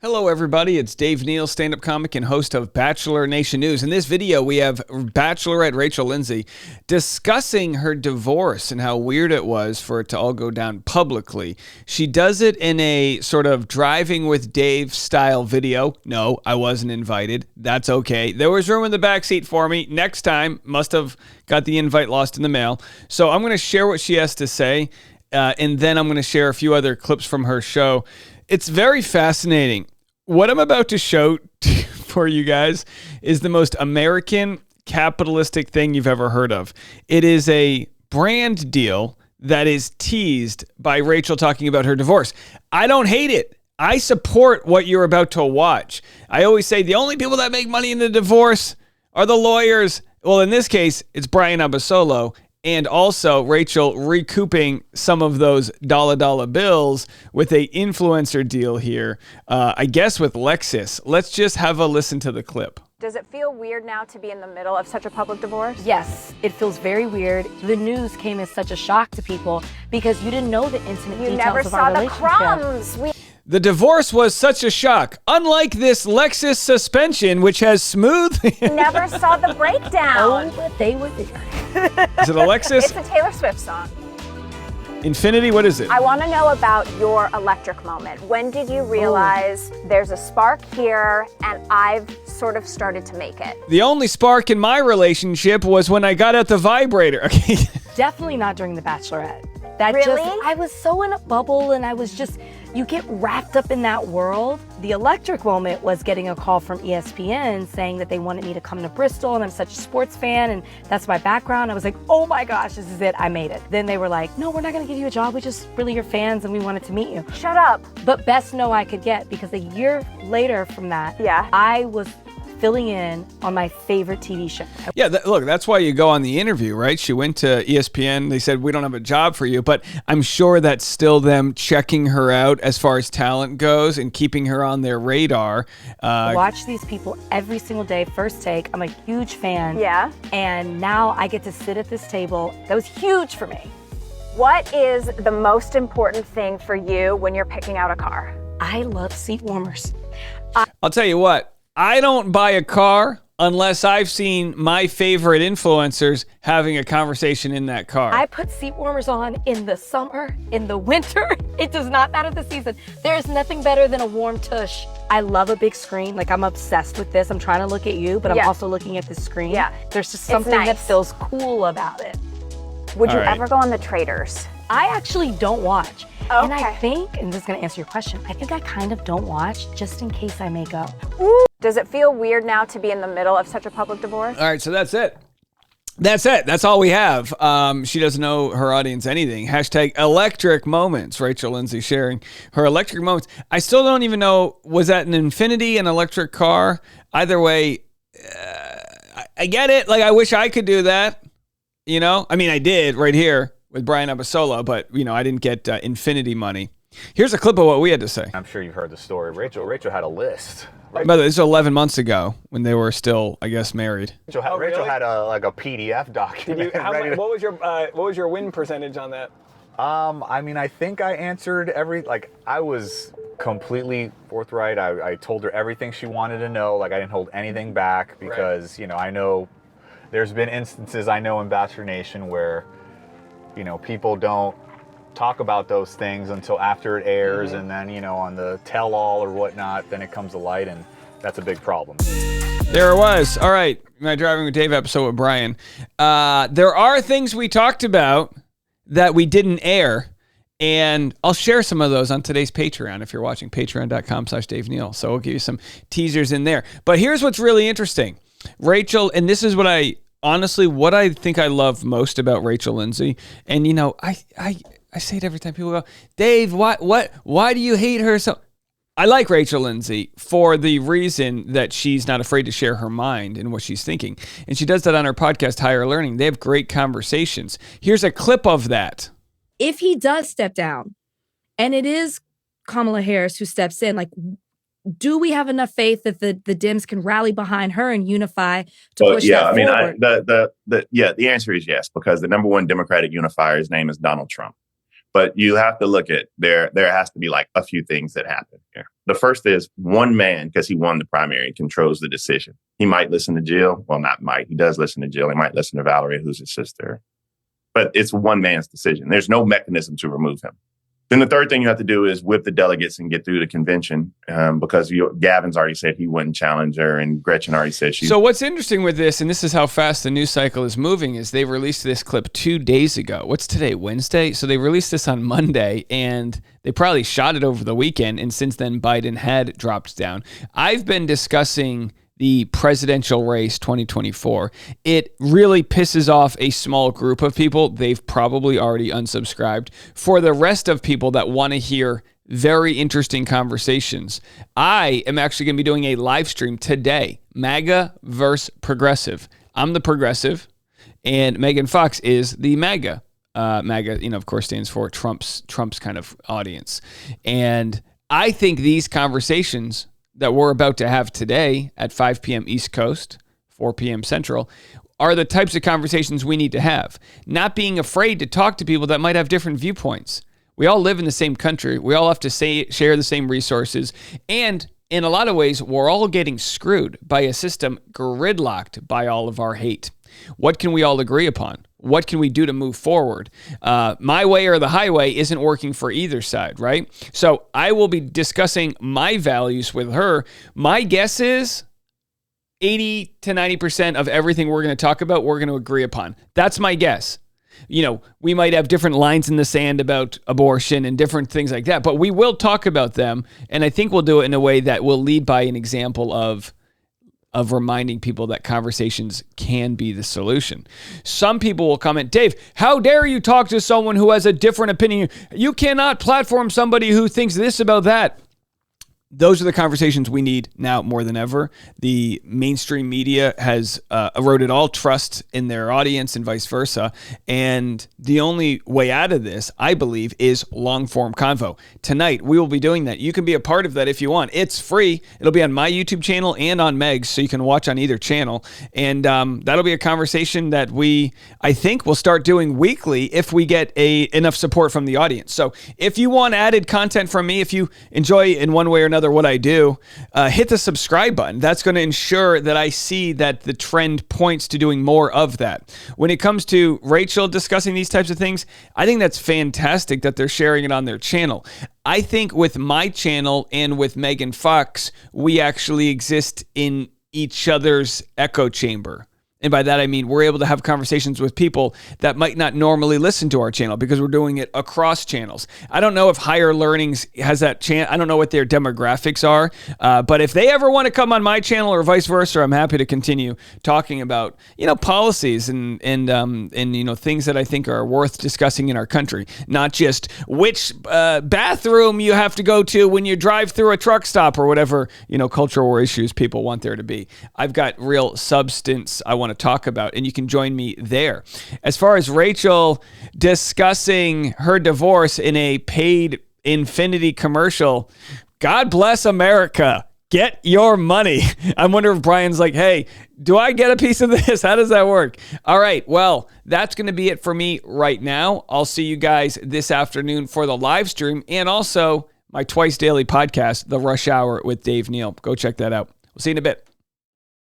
Hello, everybody. It's Dave Neal, stand-up comic and host of Bachelor Nation News. In this video, we have Bachelorette Rachel Lindsay discussing her divorce and how weird it was for it to all go down publicly. She does it in a sort of driving with Dave style video. No, I wasn't invited. That's okay. There was room in the backseat for me. Next time, must have got the invite lost in the mail. So I'm going to share what she has to say, and then I'm going to share a few other clips from her show. It's very fascinating. What I'm about to show for you guys is the most American capitalistic thing you've ever heard of. It is a brand deal that is teased by Rachel talking about her divorce. I don't hate it. I support what you're about to watch. I always say the only people that make money in the divorce are the lawyers. Well, in this case, it's Brian Abasolo. And also Rachel recouping some of those dollar bills with a influencer deal here, I guess with Lexus. Let's just have a listen to the clip. Does it feel weird now to be in the middle of such a public divorce? Yes, it feels very weird. The news came as such a shock to people because you didn't know the intimate details of our relationship. You never saw the crumbs. The divorce was such a shock. Unlike this Lexus suspension, which has smooth... Never saw the breakdown. Oh, but they were there. Is it a Lexus? It's a Taylor Swift song. Infinity? What is it? I want to know about your electric moment. When did you realize there's a spark here and I've sort of started to make it? The only spark in my relationship was when I got out the vibrator. Okay. Definitely not during The Bachelorette. Really? I was so in a bubble and I was just, you get wrapped up in that world. The electric moment was getting a call from ESPN saying that they wanted me to come to Bristol and I'm such a sports fan and that's my background. I was like, oh my gosh, this is it, I made it. Then they were like, no, we're not gonna give you a job, we just really your fans and we wanted to meet you. Shut up. But best no I could get because a year later from that, I was filling in on my favorite TV show. Yeah, look, that's why you go on the interview, right? She went to ESPN. They said, we don't have a job for you. But I'm sure that's still them checking her out as far as talent goes and keeping her on their radar. Watch these people every single day, first take. I'm a huge fan. Yeah. And now I get to sit at this table. That was huge for me. What is the most important thing for you when you're picking out a car? I love seat warmers. I'll tell you what. I don't buy a car unless I've seen my favorite influencers having a conversation in that car. I put seat warmers on in the summer, in the winter. It does not matter the season. There's nothing better than a warm tush. I love a big screen. Like, I'm obsessed with this. I'm trying to look at you, but I'm also looking at the screen. Yeah. There's just something that feels cool about it. Would you ever go on the Traders? I actually don't watch. Okay. And I think, and this is going to answer your question, I think I kind of don't watch just in case I may go. Ooh. Does it feel weird now to be in the middle of such a public divorce? All right, so that's it. That's it. That's all we have. She doesn't know her audience anything. Hashtag electric moments. Rachel Lindsay sharing her electric moments. I still don't even know, was that an Infinity, an electric car? Either way, I get it. Like, I wish I could do that. You know? I mean, I did right here with Brian Abasolo, but, you know, I didn't get Infinity money. Here's a clip of what we had to say. I'm sure you've heard the story. Rachel had a list. By the way, this is 11 months ago when they were still, I guess, married. Rachel had a PDF document. What was your win percentage on that? I mean, I think I answered I was completely forthright. I told her everything she wanted to know. Like, I didn't hold anything back because, you know, I know there's been instances I know in Bachelor Nation where, you know, people don't talk about those things until after it airs, and then, you know, on the tell-all or whatnot, then it comes to light, and that's a big problem. There it was. All right, my Driving with Dave episode with Brian. There are things we talked about that we didn't air, and I'll share some of those on today's Patreon if you're watching, patreon.com/Dave Neal. So we'll give you some teasers in there. But here's what's really interesting. Rachel, and this is what I think I love most about Rachel Lindsay, and, you know, I say it every time people go, Dave, why do you hate her so? I like Rachel Lindsay for the reason that she's not afraid to share her mind and what she's thinking. And she does that on her podcast, Higher Learning. They have great conversations. Here's a clip of that. If he does step down, and it is Kamala Harris who steps in, like, do we have enough faith that the Dems can rally behind her and unify to push that forward? The answer is yes, because the number one Democratic unifier's name is Donald Trump. But you have to look at there has to be like a few things that happen here. The first is one man, because he won the primary, controls the decision. He might listen to Jill. Well, not might. He does listen to Jill. He might listen to Valerie, who's his sister. But it's one man's decision. There's no mechanism to remove him. Then the third thing you have to do is whip the delegates and get through the convention, because Gavin's already said he wouldn't challenge her, and Gretchen already said she. So what's interesting with this, and this is how fast the news cycle is moving, is they released this clip 2 days ago. What's today, Wednesday? So they released this on Monday, and they probably shot it over the weekend, and since then Biden had dropped down. I've been discussing the presidential race 2024. It really pisses off a small group of people. They've probably already unsubscribed. For the rest of people that want to hear very interesting conversations, I am actually going to be doing a live stream today, MAGA versus progressive. I'm the progressive, and Megan Fox is the MAGA. MAGA, of course, stands for Trump's kind of audience. And I think these conversations that we're about to have today at 5 p.m. East Coast, 4 p.m. Central, are the types of conversations we need to have. Not being afraid to talk to people that might have different viewpoints. We all live in the same country. We all have to share the same resources. And in a lot of ways, we're all getting screwed by a system gridlocked by all of our hate. What can we all agree upon? What can we do to move forward? My way or the highway isn't working for either side, right? So I will be discussing my values with her. My guess is 80 to 90% of everything we're going to talk about, we're going to agree upon. That's my guess. We might have different lines in the sand about abortion and different things like that, but we will talk about them. And I think we'll do it in a way that will lead by an example of reminding people that conversations can be the solution. Some people will comment, Dave, how dare you talk to someone who has a different opinion? You cannot platform somebody who thinks this about that. Those are the conversations we need now more than ever. The mainstream media has eroded all trust in their audience and vice versa. And the only way out of this, I believe, is long-form convo. Tonight, we will be doing that. You can be a part of that if you want. It's free. It'll be on my YouTube channel and on Meg's, so you can watch on either channel. And that'll be a conversation that I think, will start doing weekly if we get enough support from the audience. So if you want added content from me, if you enjoy in one way or another what I do, hit the subscribe button. That's going to ensure that I see that the trend points to doing more of that. When it comes to Rachel discussing these types of things, I think that's fantastic that they're sharing it on their channel. I think with my channel and with Megan Fox, we actually exist in each other's echo chamber. And by that, I mean we're able to have conversations with people that might not normally listen to our channel because we're doing it across channels. I don't know if Higher Learnings has that chance. I don't know what their demographics are. But if they ever want to come on my channel or vice versa, I'm happy to continue talking about, policies and things that I think are worth discussing in our country. Not just which bathroom you have to go to when you drive through a truck stop or whatever, cultural war issues people want there to be. I've got real substance I want to talk about, and you can join me there. As far as Rachel discussing her divorce in a paid Infinity commercial, God bless America. Get your money. I wonder if Brian's like, hey, do I get a piece of this? How does that work? All right. Well, that's going to be it for me right now. I'll see you guys this afternoon for the live stream and also my twice daily podcast, The Rush Hour with Dave Neal. Go check that out. We'll see you in a bit.